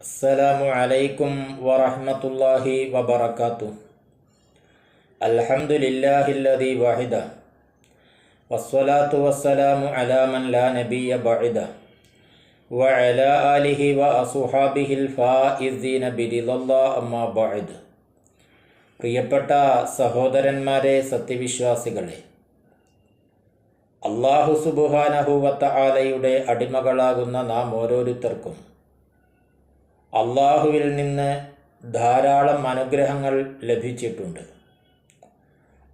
അസ്സലാമു അലൈക്കും വറഹ്മത്തുള്ളാഹി വബറകാതുഹു. അൽഹംദുലില്ലാഹില്ലദീ വഹിദ വസ്സലാത്തു വസ്സലാമു അലാ മൻ ലാ നബിയ്യ ബഅദ വഅലാ ആലിഹി വഅസ്ഹാബിഹിൽ ഫായിസീന ബിറിദല്ലാഹി അമ്മാ ബഅദ്. പ്രിയപ്പെട്ട സഹോദരന്മാരെ, സത്യവിശ്വാസികളെ, അല്ലാഹു സുബ്ഹാനഹു വ തആലയുടെ അടിമകളാകുന്ന നാം ഓരോരുത്തർക്കും അള്ളാഹുവിൽ നിന്ന് ധാരാളം അനുഗ്രഹങ്ങൾ ലഭിച്ചിട്ടുണ്ട്.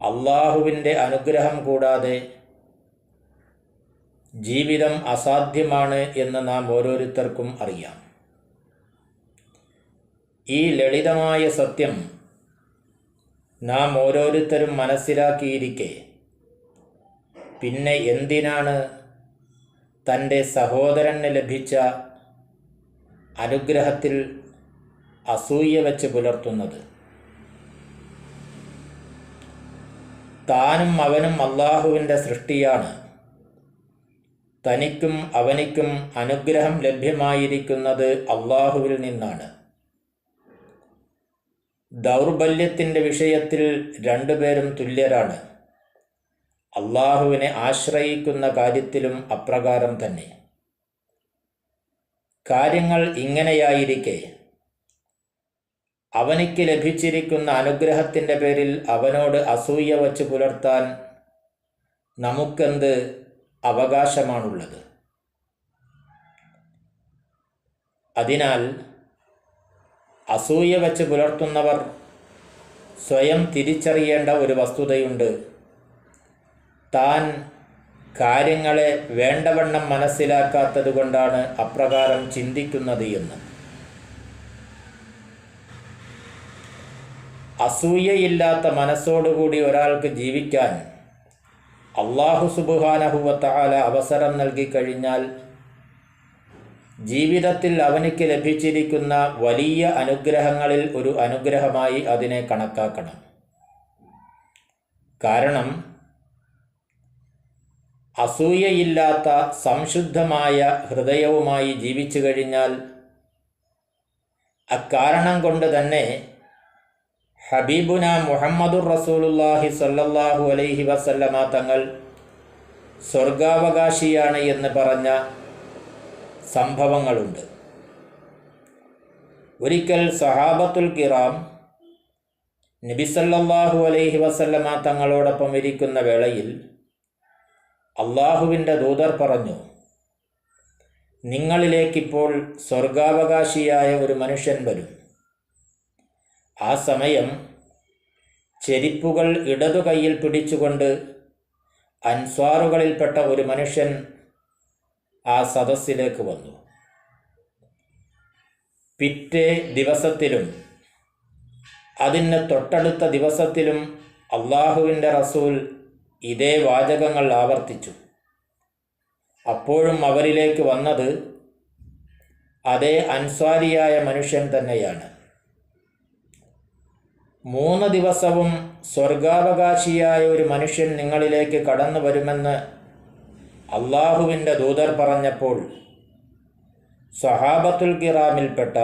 അള്ളാഹുവിൻ്റെ അനുഗ്രഹം കൂടാതെ ജീവിതം അസാധ്യമാണ് എന്ന് നാം ഓരോരുത്തർക്കും അറിയാം. ഈ ലളിതമായ സത്യം നാം ഓരോരുത്തരും മനസ്സിലാക്കിയിരിക്കെ പിന്നെ എന്തിനാണ് തൻ്റെ സഹോദരന് ലഭിച്ച അനുഗ്രഹത്തിൽ അസൂയ വെച്ച് പുലർത്തുന്നത്? താനും അവനും അള്ളാഹുവിൻ്റെ സൃഷ്ടിയാണ്. തനിക്കും അവനിക്കും അനുഗ്രഹം ലഭ്യമായിരിക്കുന്നത് അള്ളാഹുവിൽ നിന്നാണ്. ദൗർബല്യത്തിൻ്റെ വിഷയത്തിൽ രണ്ടുപേരും തുല്യരാണ്. അള്ളാഹുവിനെ ആശ്രയിക്കുന്ന കാര്യത്തിലും അപ്രകാരം തന്നെ. കാര്യങ്ങൾ ഇങ്ങനെയായിരിക്കെ അവനിക്ക് ലഭിച്ചിരിക്കുന്ന അനുഗ്രഹത്തിൻ്റെ പേരിൽ അവനോട് അസൂയ വച്ച് പുലർത്താൻ നമുക്കെന്ത് അവകാശമാണുള്ളത്? അതിനാൽ അസൂയ വച്ച് പുലർത്തുന്നവർ സ്വയം തിരിച്ചറിയേണ്ട ഒരു വസ്തുതയുണ്ട്. താൻ കാര്യങ്ങളെ വേണ്ടവണ്ണം മനസ്സിലാക്കാത്തത് കൊണ്ടാണ് അപ്രകാരം ചിന്തിക്കുന്നത് എന്ന്. അസൂയയില്ലാത്ത മനസ്സോടുകൂടി ഒരാൾക്ക് ജീവിക്കാൻ അല്ലാഹു സുബ്ഹാനഹു വ തആല അവസരം നൽകിക്കഴിഞ്ഞാൽ ജീവിതത്തിൽ അവനിക്ക് ലഭിച്ചിരിക്കുന്ന വലിയ അനുഗ്രഹങ്ങളിൽ ഒരു അനുഗ്രഹമായി അതിനെ കണക്കാക്കണം. കാരണം അസൂയയില്ലാത്ത സംശുദ്ധമായ ഹൃദയവുമായി ജീവിച്ചു കഴിഞ്ഞാൽ അക്കാരണം കൊണ്ട് തന്നെ ഹബീബുന മുഹമ്മദുർ റസൂലുള്ളാഹി സ്വല്ലല്ലാഹു അലൈഹി വസല്ലമ തങ്ങൾ സ്വർഗാവകാശിയാണ് എന്ന് പറഞ്ഞ സംഭവങ്ങളുണ്ട്. ഒരിക്കൽ സഹാബത്തുൽ കിറാം നബി സല്ലല്ലാഹു അലൈഹി വസല്ലമ തങ്ങളോടൊപ്പം ഇരിക്കുന്ന വേളയിൽ അള്ളാഹുവിൻ്റെ ദൂതർ പറഞ്ഞു, നിങ്ങളിലേക്കിപ്പോൾ സ്വർഗാവകാശിയായ ഒരു മനുഷ്യൻ വരും. ആ സമയം ചെരിപ്പുകൾ ഇടതു കൈയിൽ പിടിച്ചുകൊണ്ട് അൻസ്വാറുകളിൽപ്പെട്ട ഒരു മനുഷ്യൻ ആ സദസ്സിലേക്ക് വന്നു. പിറ്റേ ദിവസത്തിലും അതിന് തൊട്ടടുത്ത ദിവസത്തിലും അള്ളാഹുവിൻ്റെ റസൂൽ ഇതേ വാചകങ്ങൾ ആവർത്തിച്ചു. അപ്പോഴും അവരിലേക്ക് വന്നത് അതേ അൻസ്വാരിയായ മനുഷ്യൻ തന്നെയാണ്. 3 ദിവസവും സ്വർഗാവകാശിയായ ഒരു മനുഷ്യൻ നിങ്ങളിലേക്ക് കടന്നു വരുമെന്ന് അള്ളാഹുവിൻ്റെ ദൂതർ പറഞ്ഞപ്പോൾ സ്വഹാബത്തുൽ കിറാമിൽപ്പെട്ട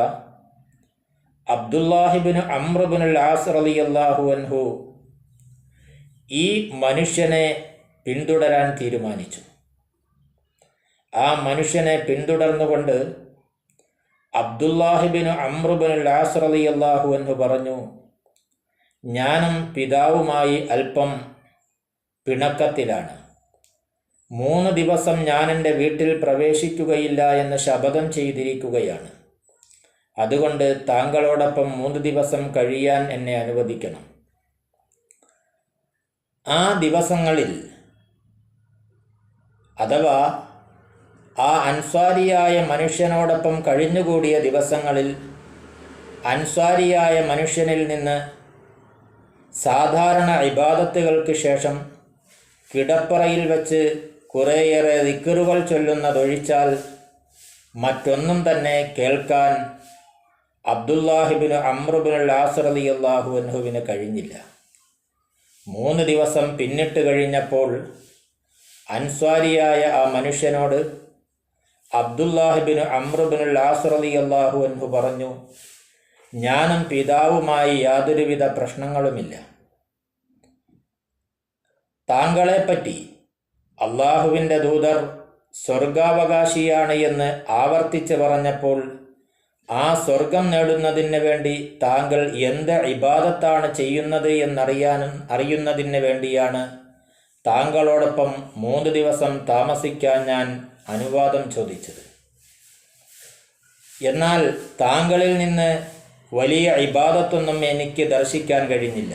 അബ്ദുല്ലാഹിബ്നു അംർ ഇബ്നുൽ ആസ് റളിയല്ലാഹു അൻഹു ഈ മനുഷ്യനെ പിന്തുടരാൻ തീരുമാനിച്ചു. ആ മനുഷ്യനെ പിന്തുടർന്നുകൊണ്ട് അബ്ദുല്ലാഹിബ്നു അംർ ഇബ്നുൽ ആസ് റളിയല്ലാഹു അൻഹു പറഞ്ഞു, ഞാനും പിതാവുമായി അല്പം പിണക്കത്തിലാണ്. 3 ദിവസം ഞാൻ എൻ്റെ വീട്ടിൽ പ്രവേശിക്കുകയില്ല എന്ന് ശപഥം ചെയ്തിരിക്കുകയാണ്. അതുകൊണ്ട് താങ്കളോടൊപ്പം 3 ദിവസം കഴിയാൻ എന്നെ അനുവദിക്കണം. ആ ദിവസങ്ങളിൽ, അഥവാ ആ അൻസ്വാരിയായ മനുഷ്യനോടൊപ്പം കഴിഞ്ഞുകൂടിയ ദിവസങ്ങളിൽ അൻസ്വാരിയായ മനുഷ്യനിൽ നിന്ന് സാധാരണ ഇബാദത്തുകൾക്ക് ശേഷം കിടപ്പറയിൽ വച്ച് കുറേയേറെ ദിക്റുകൾ ചൊല്ലുന്നതൊഴിച്ചാൽ മറ്റൊന്നും തന്നെ കേൾക്കാൻ അബ്ദുല്ലാഹിബ്നു അംർ ഇബ്നുൽ ആസ് റളിയല്ലാഹു അൻഹുവിന് കഴിഞ്ഞില്ല. 3 ദിവസം പിന്നിട്ട് കഴിഞ്ഞപ്പോൾ അൻസ്വാരിയായ ആ മനുഷ്യനോട് അബ്ദുല്ലാഹിബിന് അംറുബിനുൽ ആസ് റളിയല്ലാഹു അൻഹു പറഞ്ഞു, ഞാനും പിതാവുമായി യാതൊരുവിധ പ്രശ്നങ്ങളുമില്ല. താങ്കളെപ്പറ്റി അള്ളാഹുവിൻ്റെ ദൂതർ സ്വർഗാവകാശിയാണ് എന്ന് ആവർത്തിച്ച് പറഞ്ഞപ്പോൾ ആ സ്വർഗം നേടുന്നതിന് വേണ്ടി താങ്കൾ എന്ത് ഇബാദത്താണ് ചെയ്യുന്നത് അറിയുന്നതിന് വേണ്ടിയാണ് താങ്കളോടൊപ്പം 3 ദിവസം താമസിക്കാൻ ഞാൻ അനുവാദം ചോദിച്ചത്. എന്നാൽ താങ്കളിൽ നിന്ന് വലിയ ഇബാദത്തൊന്നും എനിക്ക് ദർശിക്കാൻ കഴിഞ്ഞില്ല.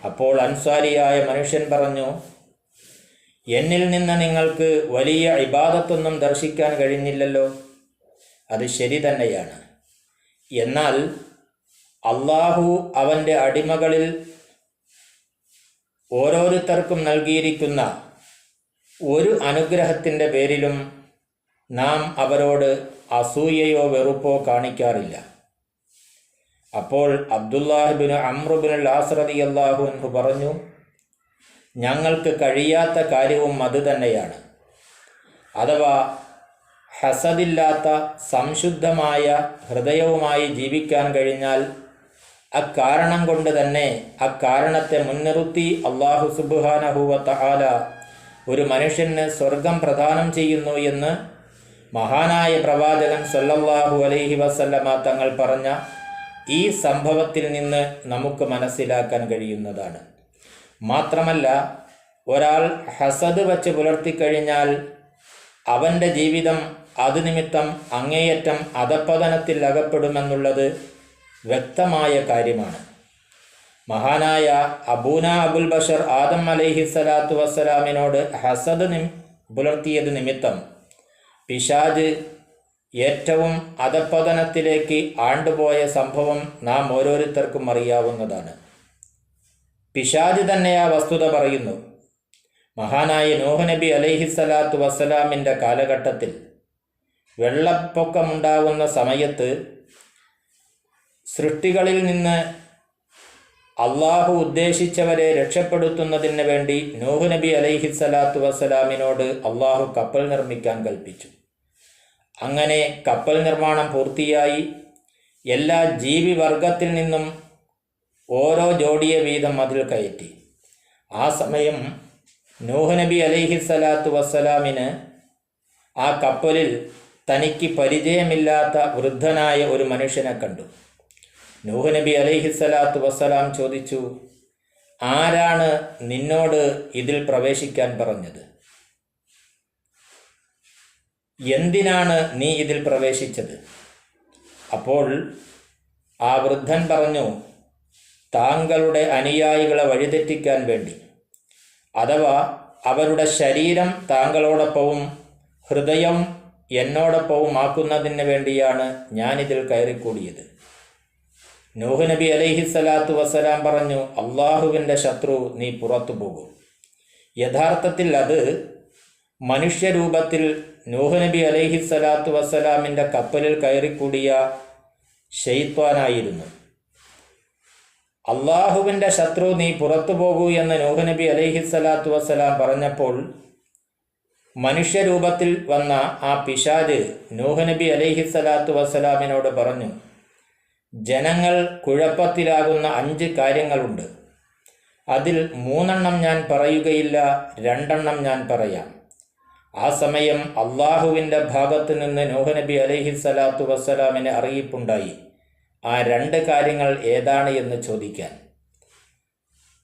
അപ്പോൾ അൻസാരിയായ മനുഷ്യൻ പറഞ്ഞു, എന്നിൽ നിന്ന് നിങ്ങൾക്ക് വലിയ ഇബാദത്തൊന്നും ദർശിക്കാൻ കഴിഞ്ഞില്ലല്ലോ. അത് ശരി തന്നെയാണ്. എന്നാൽ അള്ളാഹു അവൻ്റെ അടിമകളിൽ ഓരോരുത്തർക്കും നൽകിയിരിക്കുന്ന ഒരു അനുഗ്രഹത്തിൻ്റെ പേരിലും നാം അവരോട് അസൂയയോ വെറുപ്പോ കാണിക്കാറില്ല. അപ്പോൾ അബ്ദുല്ലാഹിബിന് അംറുബിനുൽ ആസ് റളിയല്ലാഹു അൻഹു പറഞ്ഞു, ഞങ്ങൾക്ക് കഴിയാത്ത കാര്യവും അത് തന്നെയാണ്. അഥവാ ഹസദില്ലാത്ത സംശുദ്ധമായ ഹൃദയവുമായി ജീവിക്കാൻ കഴിഞ്ഞാൽ അക്കാരണം കൊണ്ട് തന്നെ അക്കാരണത്തെ മുൻനിർത്തി അല്ലാഹു സുബ്ഹാനഹു വ തആല ഒരു മനുഷ്യന് സ്വർഗം പ്രദാനം ചെയ്യുന്നു എന്ന് മഹാനായ പ്രവാചകൻ സല്ലല്ലാഹു അലൈഹി വസല്ലമ തങ്ങൾ പറഞ്ഞ ഈ സംഭവത്തിൽ നിന്ന് നമുക്ക് മനസ്സിലാക്കാൻ കഴിയുന്നതാണ്. മാത്രമല്ല, ഒരാൾ ഹസദ് വച്ച് പുലർത്തിക്കഴിഞ്ഞാൽ അവൻ്റെ ജീവിതം അത് നിമിത്തം അങ്ങേയറ്റം അധപ്പതനത്തിൽ അകപ്പെടുമെന്നുള്ളത് വ്യക്തമായ കാര്യമാണ്. മഹാനായ അബൂന അബുൽ ബഷർ ആദം അലൈഹിസ്സലാത്തു വസ്സലാമിനോട് ഹസദ് പുലർത്തിയത് നിമിത്തം പിശാച് ഏറ്റവും അധപ്പതനത്തിലേക്ക് ആണ്ടുപോയ സംഭവം നാം ഓരോരുത്തർക്കും അറിയാവുന്നതാണ്. പിശാച് തന്നെ ആ വസ്തുത പറയുന്നു. മഹാനായ നൂഹ് നബി അലൈഹിസ്സലാത്തു വസ്സലാമിൻ്റെ കാലഘട്ടത്തിൽ വെള്ളപ്പൊക്കമുണ്ടാകുന്ന സമയത്ത് സൃഷ്ടികളിൽ നിന്ന് അള്ളാഹു ഉദ്ദേശിച്ചവരെ രക്ഷപ്പെടുത്തുന്നതിന് വേണ്ടി നൂഹ് നബി അലൈഹിസ്സലാത്തു വസ്സലാമിനോട് അള്ളാഹു കപ്പൽ നിർമ്മിക്കാൻ കൽപ്പിച്ചു. അങ്ങനെ കപ്പൽ നിർമ്മാണം പൂർത്തിയായി. എല്ലാ ജീവിവർഗത്തിൽ നിന്നും ഓരോ ജോഡിയെ വീതം അതിൽ കയറ്റി. ആ സമയം നൂഹ് നബി അലൈഹിസ്സലാത്തു വസ്സലാമിന് ആ കപ്പലിൽ തനിക്ക് പരിചയമില്ലാത്ത വൃദ്ധനായ ഒരു മനുഷ്യനെ കണ്ടു. നൂഹ് നബി അലൈഹിസ്സലാത്തു വസ്സലാം ചോദിച്ചു, ആരാണ് നിന്നോട് ഇതിൽ പ്രവേശിക്കാൻ പറഞ്ഞത്? എന്തിനാണ് നീ ഇതിൽ പ്രവേശിച്ചത്? അപ്പോൾ ആ വൃദ്ധൻ പറഞ്ഞു, താങ്കളുടെ അനുയായികളെ വഴിതെറ്റിക്കാൻ വേണ്ടി, അഥവാ അവരുടെ ശരീരം താങ്കളോടൊപ്പവും ഹൃദയം എന്നോടൊപ്പവും ആക്കുന്നതിന് വേണ്ടിയാണ് ഞാനിതിൽ കയറിക്കൂടിയത്. നൂഹ് നബി അലൈഹിസ്സലാത്തു വസ്സലാം പറഞ്ഞു, അള്ളാഹുവിൻ്റെ ശത്രു, നീ പുറത്തു പോകും. യഥാർത്ഥത്തിൽ അത് മനുഷ്യരൂപത്തിൽ നൂഹ് നബി അലൈഹിസ്സലാത്തു വസ്സലാമിൻ്റെ കപ്പലിൽ കയറിക്കൂടിയ ശൈത്വാനായിരുന്നു. അള്ളാഹുവിൻ്റെ ശത്രു, നീ പുറത്തു പോകൂ എന്ന് നൂഹ് നബി അലൈഹിസ്സലാത്തു വസ്സലാം പറഞ്ഞപ്പോൾ മനുഷ്യരൂപത്തിൽ വന്ന ആ പിശാച് നൂഹ് നബി അലൈഹിസ്സലാത്തു വസ്സലാമിനോട് പറഞ്ഞു, ജനങ്ങൾ കുഴപ്പത്തിലാകുന്ന 5 കാര്യങ്ങളുണ്ട്. അതിൽ 3 ഞാൻ പറയുകയില്ല, 2 ഞാൻ പറയാം. ആ സമയം അള്ളാഹുവിൻ്റെ ഭാഗത്തു നിന്ന് നൂഹ് നബി അലൈഹിസ്സലാത്തു വസ്സലാമിന് അറിയിപ്പുണ്ടായി ആ 2 കാര്യങ്ങൾ ഏതാണ് എന്ന് ചോദിക്കാൻ.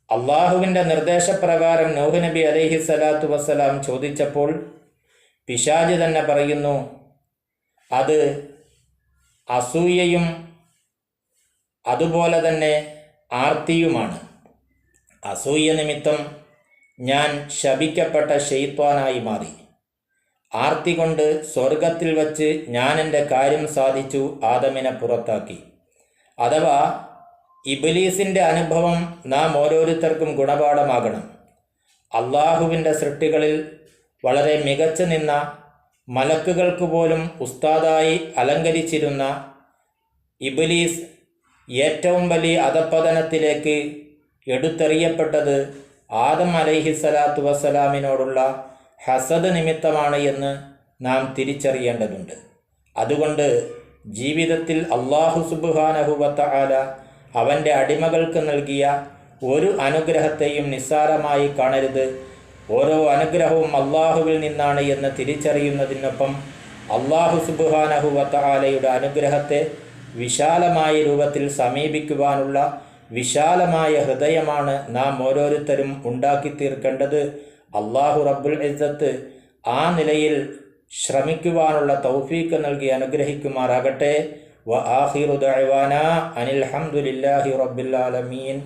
അള്ളാഹുവിൻ്റെ നിർദ്ദേശപ്രകാരം നൂഹ് നബി അലൈഹിസ്സലാത്തു വസ്സലാം ചോദിച്ചപ്പോൾ പിശാച് തന്നെ പറയുന്നു, അത് അസൂയയും അതുപോലെ തന്നെ ആർത്തിയുമാണ്. അസൂയ നിമിത്തം ഞാൻ ശപിക്കപ്പെട്ട ശൈത്വാനായി മാറി. ആർത്തി കൊണ്ട് സ്വർഗത്തിൽ വച്ച് ഞാൻ എൻ്റെ കാര്യം സാധിച്ചു, ആദമിനെ പുറത്താക്കി. അഥവാ ഇബ്ലീസിൻ്റെ അനുഭവം നാം ഓരോരുത്തർക്കും ഗുണപാഠമാകണം. അള്ളാഹുവിൻ്റെ സൃഷ്ടികളിൽ വളരെ മികച്ചു നിന്ന, മലക്കുകൾക്ക് പോലും ഉസ്താദായി അലങ്കരിച്ചിരുന്ന ഇബ്ലീസ് ഏറ്റവും വലിയ അധപ്പതനത്തിലേക്ക് എടുത്തെറിയപ്പെട്ടത് ആദം അലൈഹിസ്സലാത്തു വസ്സലാമിനോടുള്ള ഹസദ് നിമിത്തമാണ് എന്ന് നാം തിരിച്ചറിയേണ്ടതുണ്ട്. അതുകൊണ്ട് ജീവിതത്തിൽ അല്ലാഹു സുബ്ഹാനഹു വ തആല അവൻ്റെ അടിമകൾക്ക് നൽകിയ ഒരു അനുഗ്രഹത്തെയും നിസ്സാരമായി കാണരുത്. ഓരോ അനുഗ്രഹവും അള്ളാഹുവിൽ നിന്നാണ് എന്ന് തിരിച്ചറിയുന്നതിനൊപ്പം അല്ലാഹു സുബ്ഹാനഹു വ തആലയുടെ അനുഗ്രഹത്തെ വിശാലമായ രൂപത്തിൽ സമീപിക്കുവാനുള്ള വിശാലമായ ഹൃദയമാണ് നാം ഓരോരുത്തരും ഉണ്ടാക്കി തീർക്കേണ്ടത്. അല്ലാഹു റബ്ബുൽ ഇസ്സത്ത് ആ നിലയിൽ ശ്രമിക്കുവാനുള്ള തൗഫീഖ് നൽകി അനുഗ്രഹിക്കുമാറാകട്ടെ. വ ആഖിറു ദഅ്വാനാ അനിൽ ഹംദുലില്ലാഹി റബ്ബിൽ ആലമീൻ.